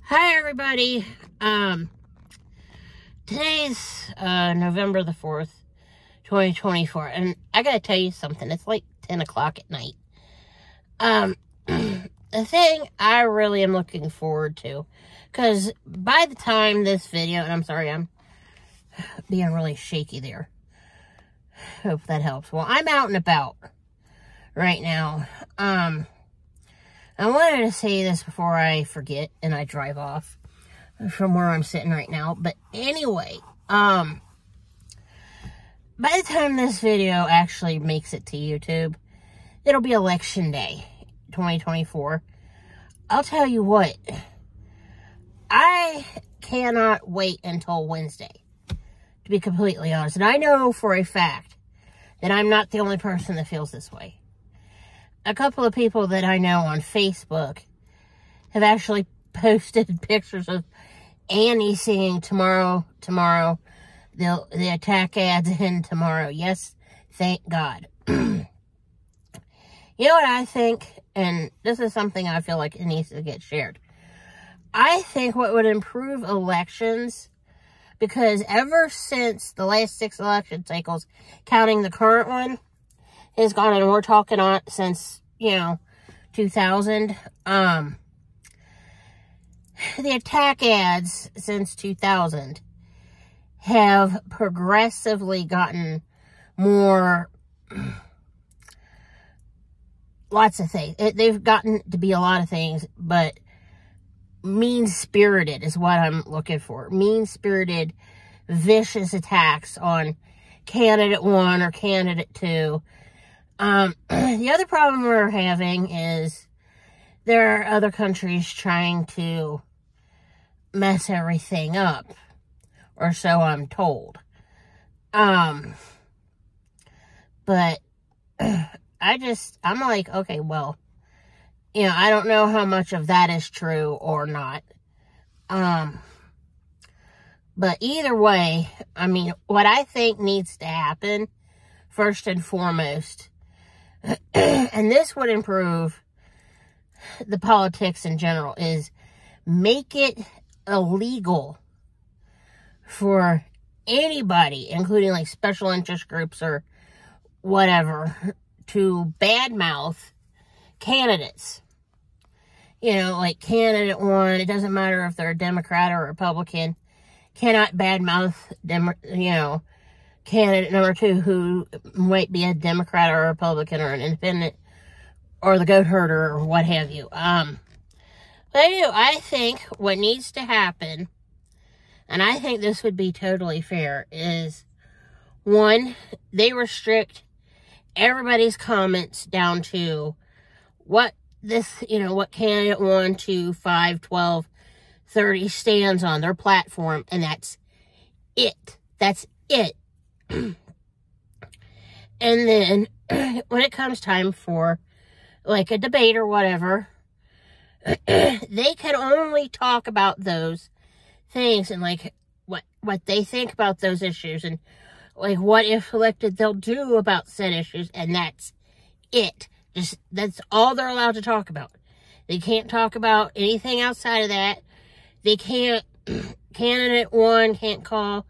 Hi everybody. Today's November the 4th, 2024, and I gotta tell you something. It's like 10 o'clock at night. The thing I really am looking forward to, because by the time this video, and I'm sorry I'm being really shaky there. Hope that helps. Well, I'm out and about right now. I wanted to say this before I forget and I drive off from where I'm sitting right now. But anyway, by the time this video actually makes it to YouTube, it'll be election day, 2024. I'll tell you what, I cannot wait until Wednesday, to be completely honest. And I know for a fact that I'm not the only person that feels this way. A couple of people that I know on Facebook have actually posted pictures of Annie singing tomorrow, the attack ads in tomorrow. Yes, thank God. You know what I think? And this is something I feel like it needs to get shared. I think what would improve elections, because ever since the last 6 election cycles, counting the current one, has gone, and we're talking on since, 2000. The attack ads since 2000 have progressively gotten more, lots of things. They've gotten to be a lot of things, but mean-spirited is what I'm looking for. Mean-spirited, vicious attacks on candidate 1 or candidate 2. The other problem we're having is there are other countries trying to mess everything up, or so I'm told. But I'm like, okay, well, I don't know how much of that is true or not. But either way, what I think needs to happen, first and foremost, and this would improve the politics in general, is make it illegal for anybody, including like special interest groups or whatever, to badmouth candidates. Like candidate 1, it doesn't matter if they're a Democrat or a Republican, cannot badmouth candidate number 2 who might be a Democrat or a Republican or an independent or the goat herder or what have you. But I think what needs to happen, and I think this would be totally fair, is 1, they restrict everybody's comments down to what what candidate 1, 2, 5, 12, 30 stands on their platform, and that's it. That's it. And then when it comes time for like a debate or whatever, they can only talk about those things and like what they think about those issues, and like what if elected they'll do about said issues, and that's it. That's all they're allowed to talk about. They can't talk about anything outside of that. They can't, candidate 1 can't call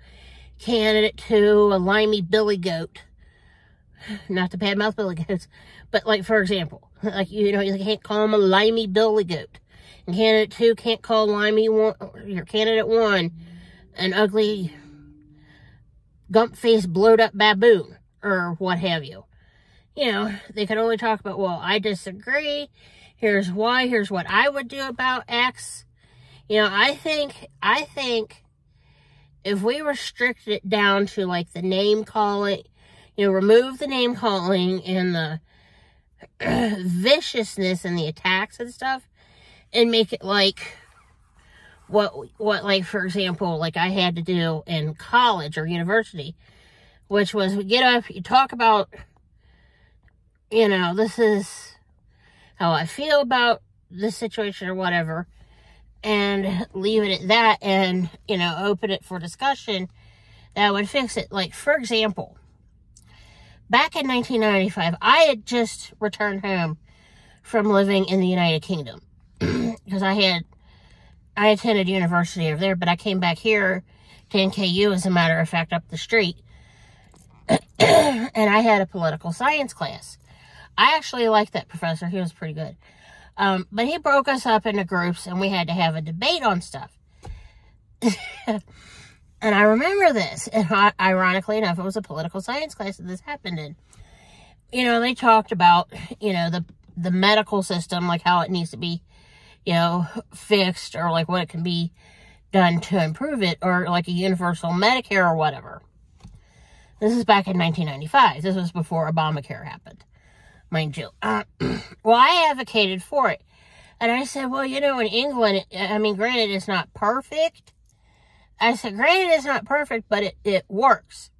candidate 2 a limey billy goat. Not to badmouth billy goats, but like, for example, like, you can't call him a limey billy goat. And candidate 2 can't call your candidate 1 an ugly, gump-faced, blowed-up baboon, or what have you. They can only talk about, well, I disagree, here's why, here's what I would do about X. I think if we restrict it down to, like, the name calling, remove the name calling and the viciousness and the attacks and stuff, and make it like what, like, for example, like I had to do in college or university, which was, we get up, you talk about, this is how I feel about this situation or whatever, and leave it at that, and, open it for discussion. That would fix it. Like, for example, back in 1995, I had just returned home from living in the United Kingdom. Because I had I attended university over there, but I came back here to NKU, as a matter of fact, up the street. And I had a political science class. I actually liked that professor. He was pretty good. But he broke us up into groups, and we had to have a debate on stuff. And I remember this. And ironically enough, it was a political science class that this happened in. You know, they talked about, you know, the medical system, like how it needs to be, you know, fixed, or like what it can be done to improve it, or like a universal Medicare or whatever. This is back in 1995. This was before Obamacare happened, mind you. Well, I advocated for it. And I said, well, you know, in England, I mean, granted, it's not perfect. I said, granted, it's not perfect, but it works.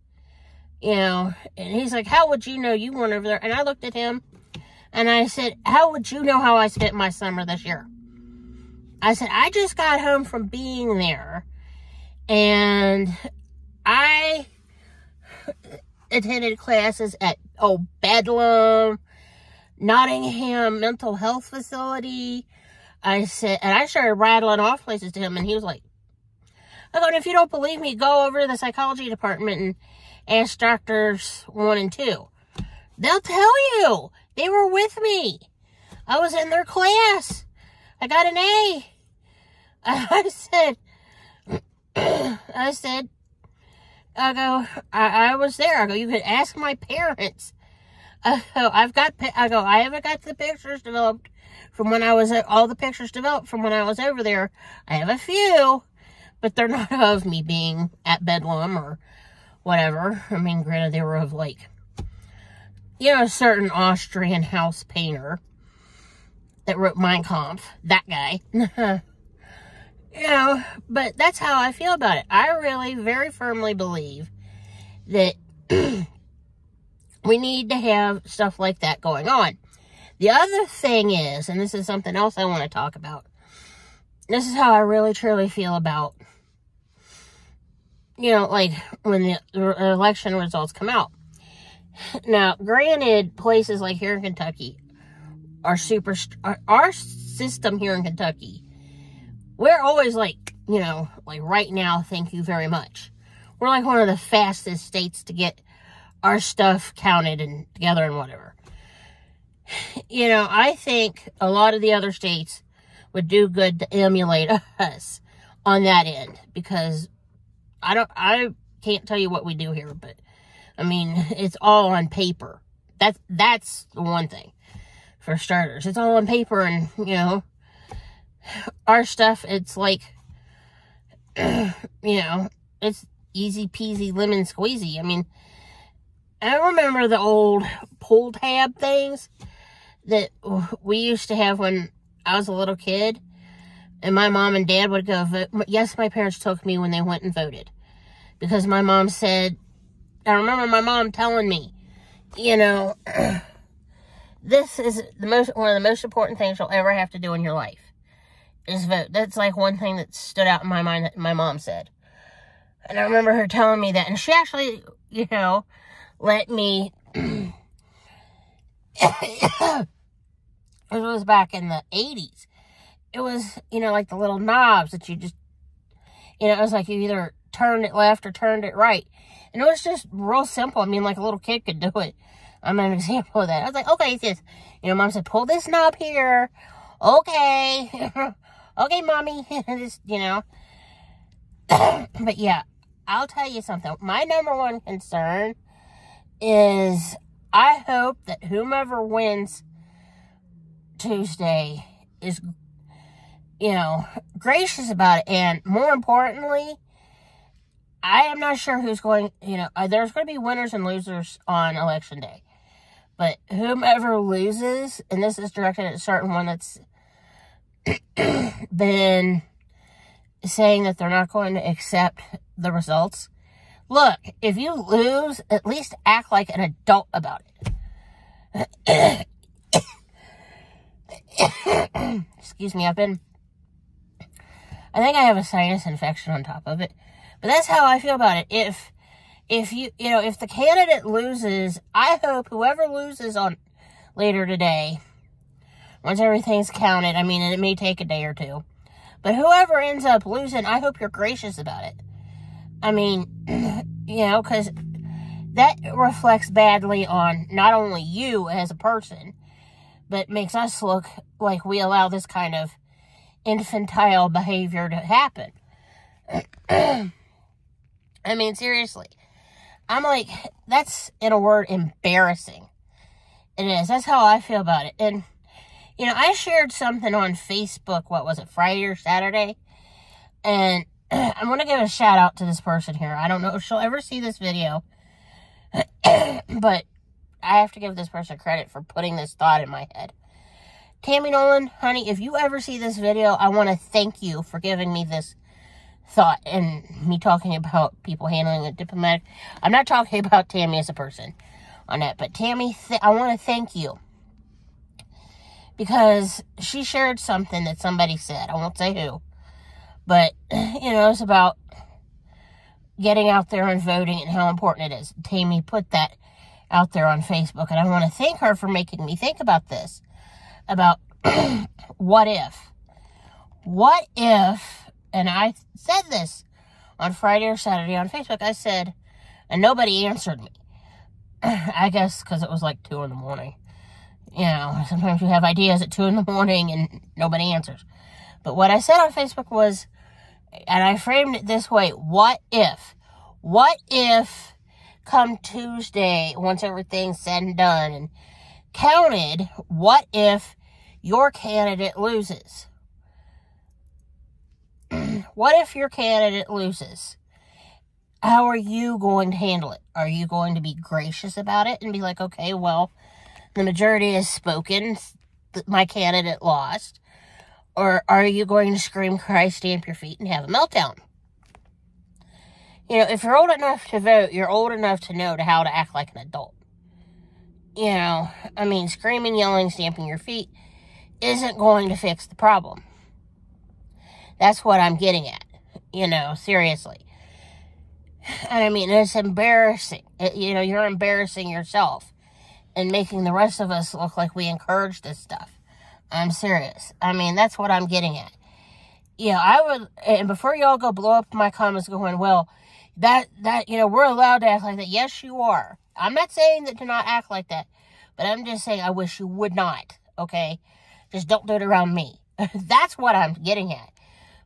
You know, and he's like, how would you know? You weren't over there. And I looked at him, and I said, how would you know how I spent my summer this year? I said, I just got home from being there, and I attended classes at, Bedlam, Nottingham Mental Health Facility. I said, and I started rattling off places to him, and he was like, I go, and if you don't believe me, go over to the psychology department and ask doctors 1 and 2. They'll tell you. They were with me. I was in their class. I got an A. I was there. I go, you could ask my parents. I haven't got the pictures developed from when I was, all the pictures developed from when I was over there. I have a few, but they're not of me being at Bedlam or whatever. I mean, granted, they were of, like, you know, a certain Austrian house painter that wrote Mein Kampf. That guy. You know, but that's how I feel about it. I really very firmly believe that we need to have stuff like that going on. The other thing is, and this is something else I want to talk about, this is how I really truly feel about, you know, like when the election results come out. Now, granted, places like here in Kentucky are our system here in Kentucky, we're always like, you know, like right now, thank you very much. We're like one of the fastest states to get our stuff counted and together and whatever. You know, I think a lot of the other states would do good to emulate us on that end, because I can't tell you what we do here, but I mean, it's all on paper. That's the one thing, for starters. It's all on paper, and, you know, our stuff, it's like, you know, it's easy peasy lemon squeezy. I mean, I remember the old pull tab things that we used to have when I was a little kid, and my mom and dad would go vote. Yes, my parents took me when they went and voted, because my mom said, I remember my mom telling me, you know, this is one of the most important things you'll ever have to do in your life, is vote. That's like one thing that stood out in my mind that my mom said. And I remember her telling me that, and she actually, you know, let me, it was back in the 80s. It was, you know, like the little knobs that you just, you know, it was like you either turned it left or turned it right. And it was just real simple. I mean, like a little kid could do it. I'm an example of that. I was like, okay, sis. You know, Mom said, pull this knob here. Okay. Okay, Mommy. Just, you know. But yeah, I'll tell you something. My number one concern is I hope that whomever wins Tuesday is, you know, gracious about it. And more importantly, I am not sure who's going, you know, there's going to be winners and losers on election day. But whomever loses, and this is directed at a certain one that's been saying that they're not going to accept the results. Look, if you lose, at least act like an adult about it. Excuse me, I think I have a sinus infection on top of it. But that's how I feel about it. If you know, if the candidate loses, I hope whoever loses on later today, once everything's counted, I mean, it may take a day or two, But whoever ends up losing, I hope you're gracious about it. I mean, you know, because that reflects badly on not only you as a person, but makes us look like we allow this kind of infantile behavior to happen. I mean, seriously. I'm like, that's, in a word, embarrassing. It is. That's how I feel about it. And, you know, I shared something on Facebook, what was it, Friday or Saturday? And I'm going to give a shout out to this person here. I don't know if she'll ever see this video, but I have to give this person credit for putting this thought in my head. Tammy Nolan, honey, if you ever see this video, I want to thank you for giving me this thought and me talking about people handling it diplomatic. I'm not talking about Tammy as a person on that, but Tammy, I want to thank you because she shared something that somebody said. I won't say who, but, you know, it's about getting out there and voting and how important it is. Tammy put that out there on Facebook, and I want to thank her for making me think about this, about what if, and I said this on Friday or Saturday on Facebook. I said, and nobody answered me. I guess because it was like 2 in the morning. You know, sometimes you have ideas at 2 in the morning and nobody answers. But what I said on Facebook was, and I framed it this way, what if come Tuesday, once everything's said and done and counted, what if your candidate loses? What if your candidate loses? How are you going to handle it? Are you going to be gracious about it and be like, okay, well, the majority has spoken, my candidate lost? Or are you going to scream, cry, stamp your feet, and have a meltdown? You know, if you're old enough to vote, you're old enough to know how to act like an adult. You know, I mean, screaming, yelling, stamping your feet isn't going to fix the problem. That's what I'm getting at. You know, seriously. And I mean, it's embarrassing. You know, you're embarrassing yourself and making the rest of us look like we encourage this stuff. I'm serious. I mean, that's what I'm getting at. You know, I would, and before y'all go blow up my comments going, well, that, you know, we're allowed to act like that. Yes, you are. I'm not saying that to not act like that, but I'm just saying I wish you would not, okay? Just don't do it around me. That's what I'm getting at.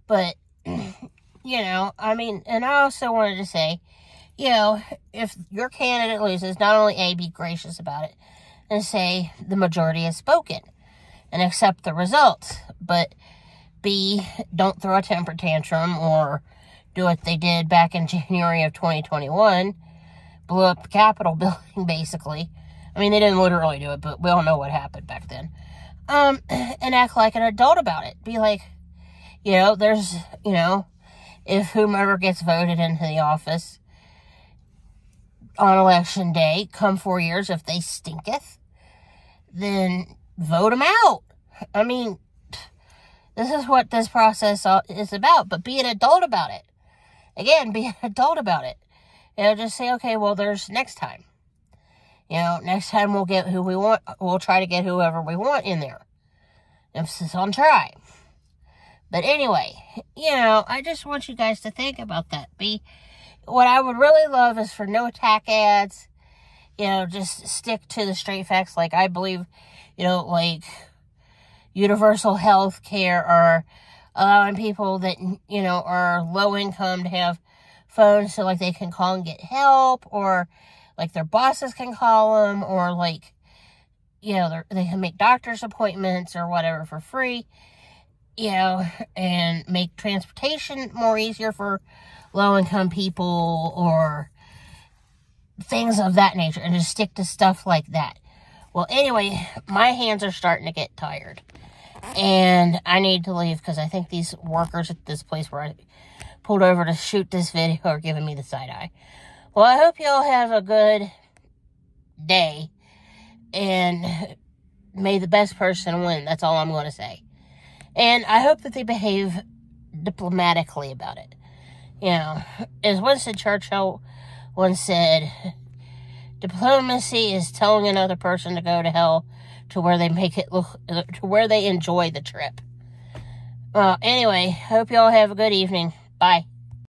But, you know, I mean, and I also wanted to say, you know, if your candidate loses, not only A, be gracious about it, and say the majority has spoken, and accept the results, but B, don't throw a temper tantrum or do what they did back in January of 2021, blew up the Capitol building, basically. I mean, they didn't literally do it, but we all know what happened back then. And act like an adult about it. Be like, you know, there's, you know, if whomever gets voted into the office on election day, come 4 years, if they stinketh, then vote them out. I mean, this is what this process is about, but be an adult about it. Again, be an adult about it. You know, just say, okay, well, there's next time. You know, next time we'll get who we want. We'll try to get whoever we want in there. Emphasis on try. But anyway, you know, I just want you guys to think about that. What I would really love is for no attack ads. You know, just stick to the straight facts. Like, I believe, you know, like universal health care, or allowing people that, you know, are low income to have phones so, like, they can call and get help, or, like, their bosses can call them, or, like, you know, they can make doctor's appointments or whatever for free, you know, and make transportation more easier for low-income people, or things of that nature, and just stick to stuff like that. Well, anyway, my hands are starting to get tired, and I need to leave because I think these workers at this place where I pulled over to shoot this video are giving me the side eye. Well, I hope y'all have a good day, and may the best person win. That's all I'm going to say. And I hope that they behave diplomatically about it. You know, as Winston Churchill once said, diplomacy is telling another person to go to hell to where they make it look, to where they enjoy the trip. Well, anyway, hope y'all have a good evening. Bye.